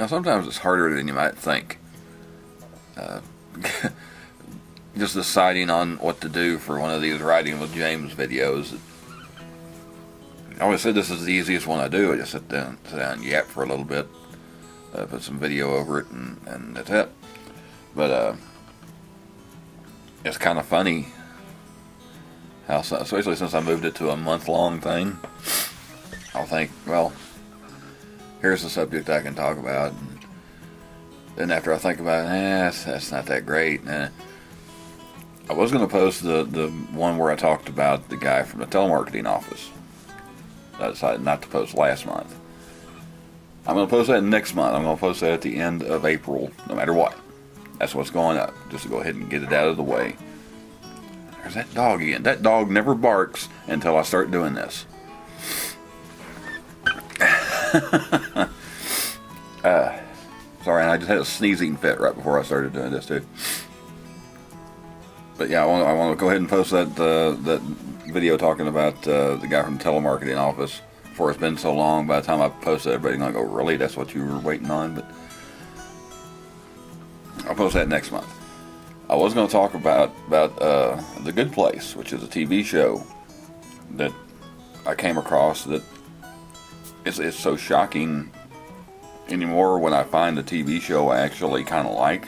Sometimes it's harder than you might think. Just deciding on what to do for one of these Writing with James videos. I always said this is the easiest one I do. I just sit down and yap for a little bit, put some video over it, and that's it. But it's kind of funny how, especially since I moved it to a month-long thing, I'll think, well, here's the subject I can talk about. And then after I think about it, that's not that great. I was going to post the one where I talked about the guy from the telemarketing office. I decided not to post last month. I'm going to post that next month. I'm going to post that at the end of April, no matter what. That's what's going up. Just to go ahead and get it out of the way. There's that dog again. That dog never barks until I start doing this. Sorry, and I just had a sneezing fit right before I started doing this too. But yeah, I want to go ahead and post that video talking about the guy from the telemarketing office before it's been so long. By the time I post it, everybody's going to go, really? That's what you were waiting on? But I'll post that next month. I was going to talk about The Good Place, which is a TV show that I came across that it's so shocking anymore when I find a TV show I actually kind of like.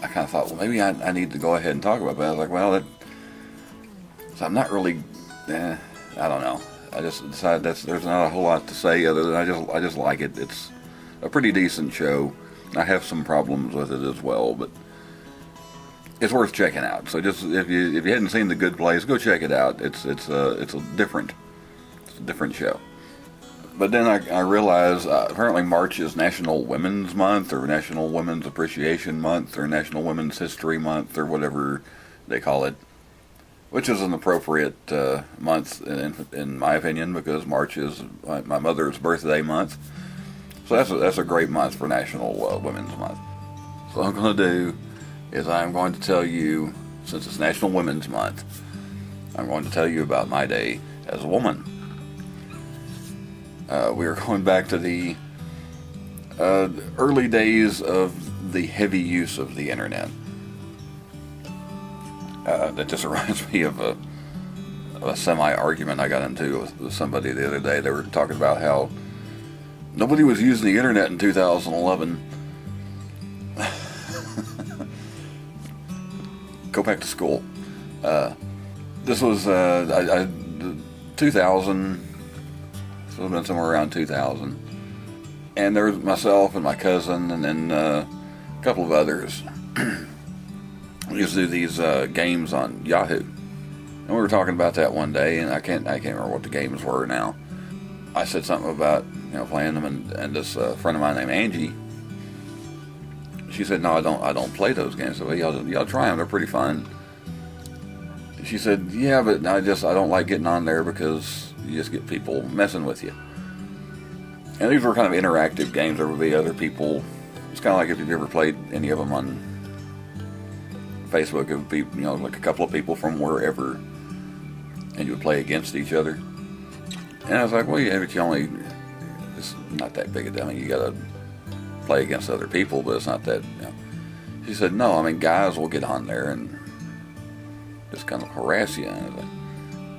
I kind of thought, well, maybe I need to go ahead and talk about it. But I was like, well, so I'm not really, I don't know. I just decided there's not a whole lot to say other than I just like it. It's a pretty decent show. I have some problems with it as well, but it's worth checking out. So just if you hadn't seen The Good Place, go check it out. It's a different show. But then I realized apparently March is National Women's Month, or National Women's Appreciation Month, or National Women's History Month, or whatever they call it, which is an appropriate month in my opinion, because March is my mother's birthday month. So that's a great month for National Women's Month. So what I'm going to do is I'm going to tell you, since it's National Women's Month, I'm going to tell you about my day as a woman. We are going back to the early days of the heavy use of the internet. That just reminds me of a semi-argument I got into with somebody the other day. They were talking about how nobody was using the internet in 2011. Go back to school. This was 2000. So it would have been somewhere around 2000. And there was myself and my cousin and then a couple of others. We used to do these games on Yahoo. And we were talking about that one day, and I can't remember what the games were now. I said something about playing them, and this friend of mine named Angie, she said, no, I don't play those games. So y'all try them, they're pretty fun. She said, yeah, but I don't like getting on there because you just get people messing with you. And these were kind of interactive games. There would be other people. It's kind of like if you've ever played any of them on Facebook. It would be, like a couple of people from wherever, and you would play against each other. And I was like, well, yeah, but it's not that big a deal. I mean, you got to play against other people, but it's not that, She said, no, I mean, guys will get on there and just kind of harass you. And I was like,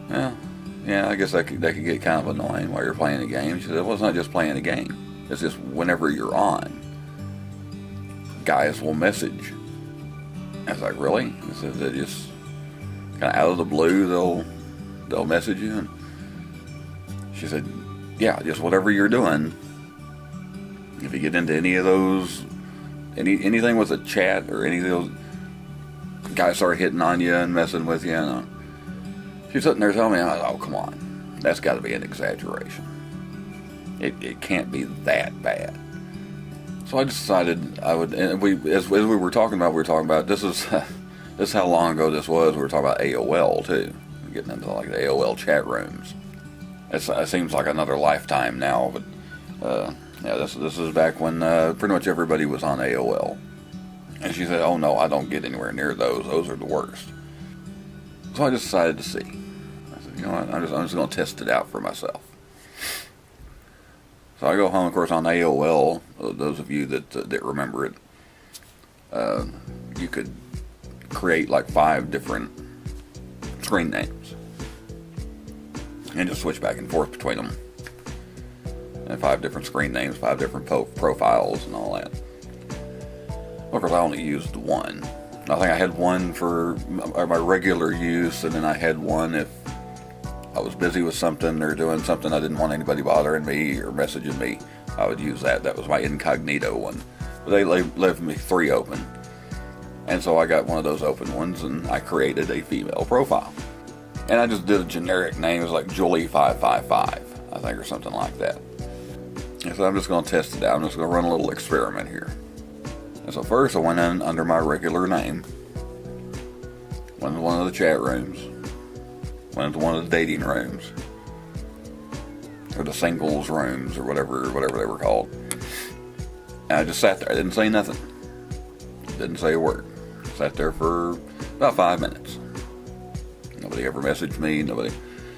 well, yeah, I guess that could get kind of annoying while you're playing a game. She said, well, it's not just playing a game. It's just whenever you're on, guys will message. I was like, really? He said, they just kind of out of the blue, they'll message you. And she said, yeah, just whatever you're doing. If you get into any of those, anything with a chat or any of those, guys start hitting on you and messing with you. She's sitting there telling me, oh, come on. That's got to be an exaggeration. It can't be that bad. So I decided I would, and as we were talking about, this is how long ago this was. We were talking about AOL too. Getting into like the AOL chat rooms. It seems like another lifetime now, but yeah, this is back when pretty much everybody was on AOL. And she said, oh no, I don't get anywhere near those. Those are the worst. So I just decided to see. I said, you know what, I'm just going to test it out for myself. So I go home, of course, on AOL. Those of you that remember it, you could create like 5 different screen names and just switch back and forth between them. And 5 different screen names, 5 different profiles and all that. Of course, I only used one. I think I had one for my regular use, and then I had one if I was busy with something or doing something I didn't want anybody bothering me or messaging me. I would use that. That was my incognito one. But they left me 3 open. And so I got one of those open ones, and I created a female profile. And I just did a generic name. It was like Julie555, I think, or something like that. And so I'm just going to test it out. I'm just going to run a little experiment here. And so first I went in under my regular name, went into one of the chat rooms, went into one of the dating rooms, or the singles rooms, or whatever they were called. And I just sat there. I didn't say nothing. Didn't say a word. Sat there for about 5 minutes. Nobody ever messaged me. Nobody.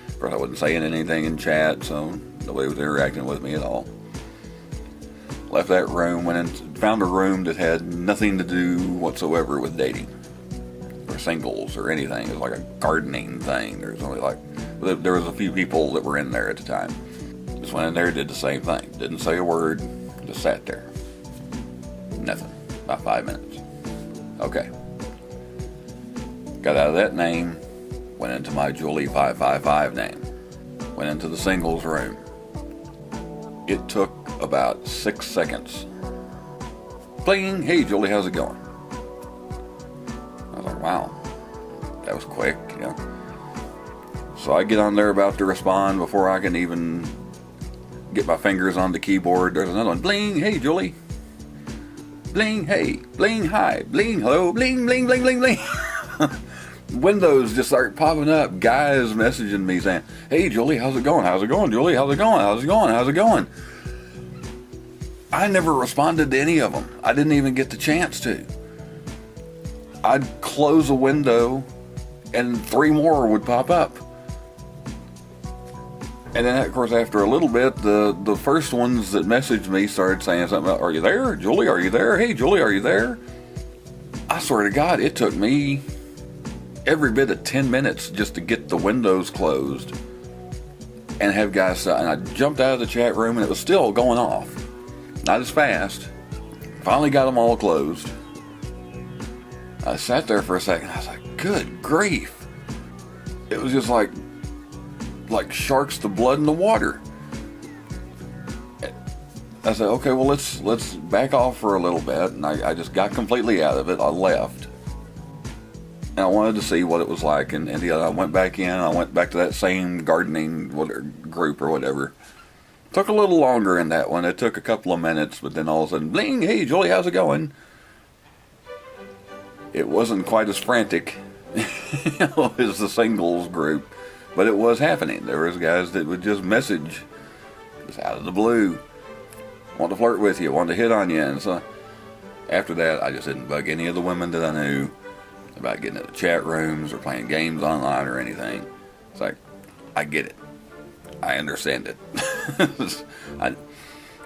Of course, I wasn't saying anything in chat, so nobody was interacting with me at all. Left that room, went in, found a room that had nothing to do whatsoever with dating or singles or anything. It was like a gardening thing. There was only there was a few people that were in there at the time. Just went in there, did the same thing. Didn't say a word, just sat there. Nothing. About 5 minutes. Okay. Got out of that name, went into my Julie555 name. Went into the singles room. It took about 6 seconds. Bling, hey Julie, how's it going? I was like, wow, that was quick, you know. So I get on there about to respond before I can even get my fingers on the keyboard. There's another one. Bling, hey Julie. Bling, hey. Bling, hi. Bling, hello. Bling, bling, bling, bling, bling. Windows just start popping up. Guys messaging me saying, hey Julie, how's it going? How's it going, Julie? How's it going? How's it going? How's it going? I never responded to any of them. I didn't even get the chance to. I'd close a window and 3 more would pop up. And then, of course, after a little bit, the first ones that messaged me started saying something about, are you there? Julie, are you there? Hey, Julie, are you there? I swear to God, it took me every bit of 10 minutes just to get the windows closed and have guys, and I jumped out of the chat room and it was still going off. Not as fast. Finally got them all closed. I sat there for a second. I was like, good grief. It was just like sharks to blood in the water. I said, okay, well, let's back off for a little bit. And I just got completely out of it. I left. And I wanted to see what it was like. And I went back in. I went back to that same gardening group or whatever. Took a little longer in that one. It took a couple of minutes, but then all of a sudden, bling, hey, Julie, how's it going? It wasn't quite as frantic as the singles group, but it was happening. There was guys that would just message, just out of the blue, want to flirt with you, want to hit on you. And so after that, I just didn't bug any of the women that I knew about getting into chat rooms or playing games online or anything. It's like, I get it. I understand it.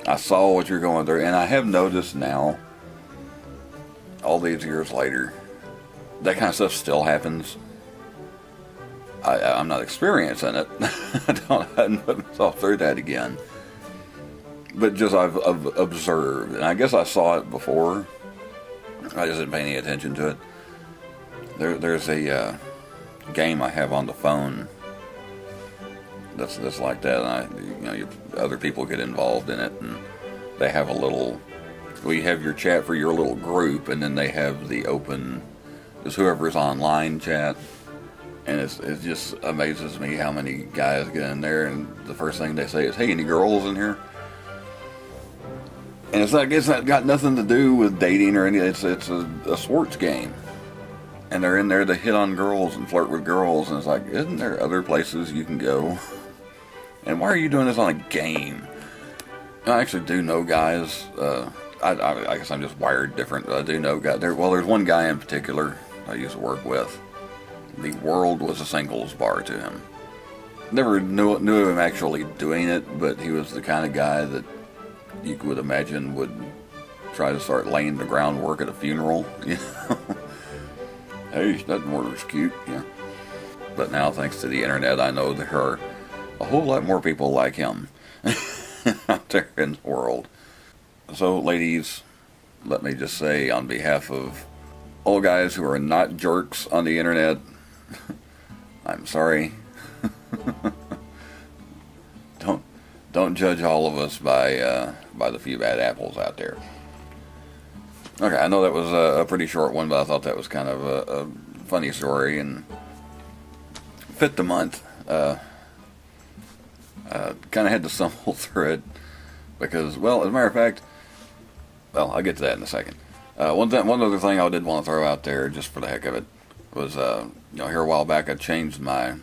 I saw what you're going through, and I have noticed now, all these years later, that kind of stuff still happens. I'm not experiencing it. I hadn't put myself through that again. But just I've observed, and I guess I saw it before. I just didn't pay any attention to it. There's a game I have on the phone that's like that, and other people get involved in it, and they have a little. Well, you have your chat for your little group, and then they have the open, just whoever's online chat, and it just amazes me how many guys get in there, and the first thing they say is, "Hey, any girls in here?" And it's not got nothing to do with dating or anything. It's a sports game. And they're in there to hit on girls and flirt with girls. And it's like, isn't there other places you can go? And why are you doing this on a game? I actually do know guys. I guess I'm just wired different. I do know there's one guy in particular I used to work with. The world was a singles bar to him. Never knew of him actually doing it, but he was the kind of guy that you would imagine would try to start laying the groundwork at a funeral. You know? Hey, that murder's cute. Yeah. But now, thanks to the internet, I know there are a whole lot more people like him out there in the world. So, ladies, let me just say on behalf of all guys who are not jerks on the internet, I'm sorry. Don't judge all of us by the few bad apples out there. Okay, I know that was a pretty short one, but I thought that was kind of a funny story and fit the month. Kind of had to stumble through it because, well, as a matter of fact, well, I'll get to that in a second. One other thing I did want to throw out there, just for the heck of it, was here a while back I changed my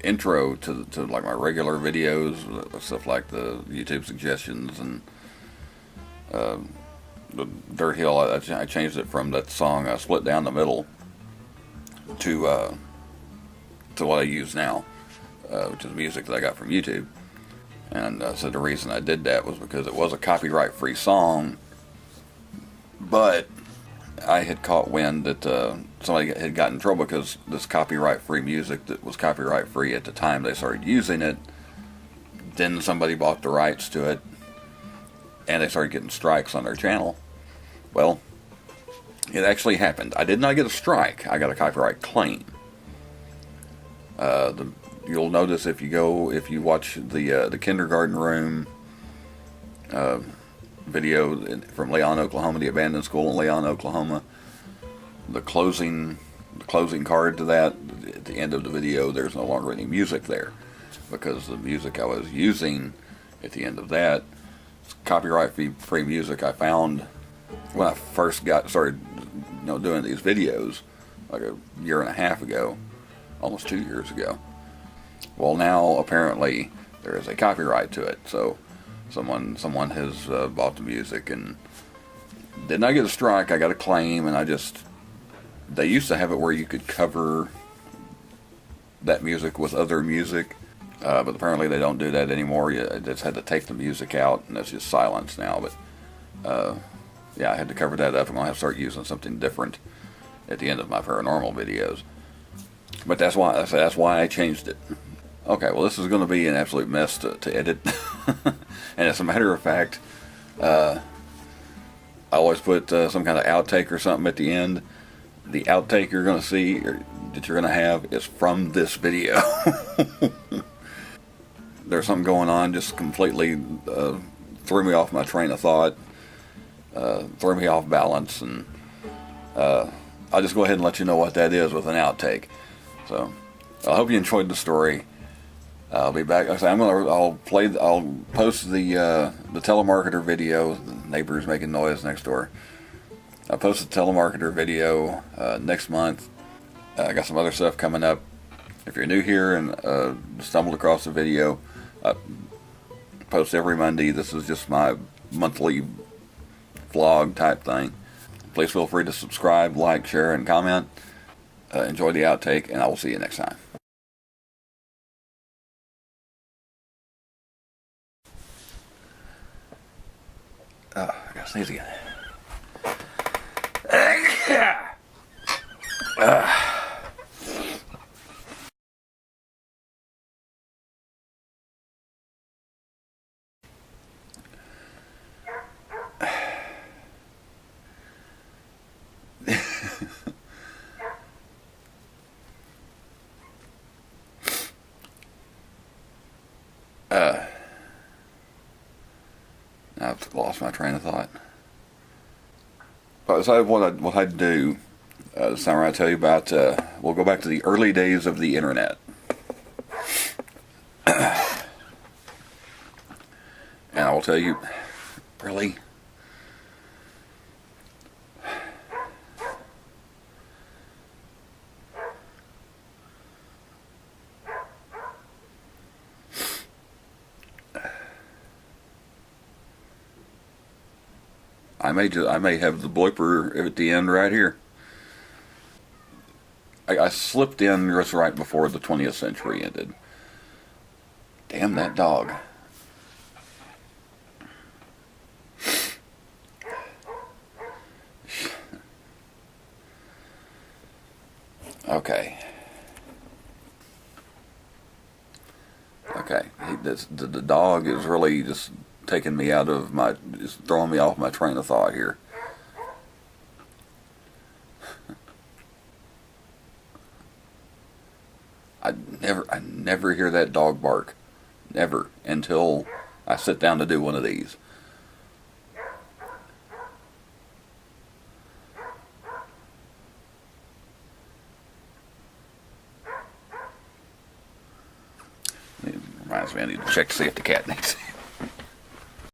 intro to like my regular videos, stuff like the YouTube suggestions and the Dirt Hill. I changed it from that song Split Down the Middle to what I use now, which is music that I got from YouTube. And so the reason I did that was because it was a copyright-free song, but I had caught wind that somebody had gotten in trouble because this copyright-free music that was copyright-free at the time they started using it, then somebody bought the rights to it, and they started getting strikes on their channel. Well, it actually happened. I did not get a strike. I got a copyright claim. You'll notice if you watch the kindergarten room video from Leon, Oklahoma, the abandoned school in Leon, Oklahoma, the closing card to that, at the end of the video, there's no longer any music there because the music I was using at the end of that, copyright-free music I found when I first started doing these videos like a year and a half ago, almost 2 years ago. Well, now apparently there is a copyright to it, so someone has bought the music and did not get a strike. I got a claim, and they used to have it where you could cover that music with other music, but apparently they don't do that anymore. You just had to take the music out, and it's just silence now. But yeah, I had to cover that up. I'm gonna have to start using something different at the end of my paranormal videos. But that's why I changed it. Okay, well, this is going to be an absolute mess to edit. And as a matter of fact, I always put some kind of outtake or something at the end. The outtake you're going to see, or that you're going to have, is from this video. There's something going on, just completely threw me off my train of thought, threw me off balance, and I'll just go ahead and let you know what that is with an outtake. So, I hope you enjoyed the story. I'll be back. Like I say, I'll post the telemarketer video. The neighbors making noise next door. I'll post the telemarketer video next month. I got some other stuff coming up. If you're new here and stumbled across the video, I post every Monday. This is just my monthly vlog type thing. Please feel free to subscribe, like, share, and comment. Enjoy the outtake, and I will see you next time. I gotta sneeze again. I've lost my train of thought. But I decided what I'd do this time I tell you about. We'll go back to the early days of the internet. And I will tell you, really? I may have the blooper at the end right here. I slipped in just right before the 20th century ended. Damn that dog. Okay. Okay. The dog is really just taking me out of my, just throwing me off my train of thought here. I never hear that dog bark. Never. Until I sit down to do one of these. It reminds me I need to check to see if the cat needs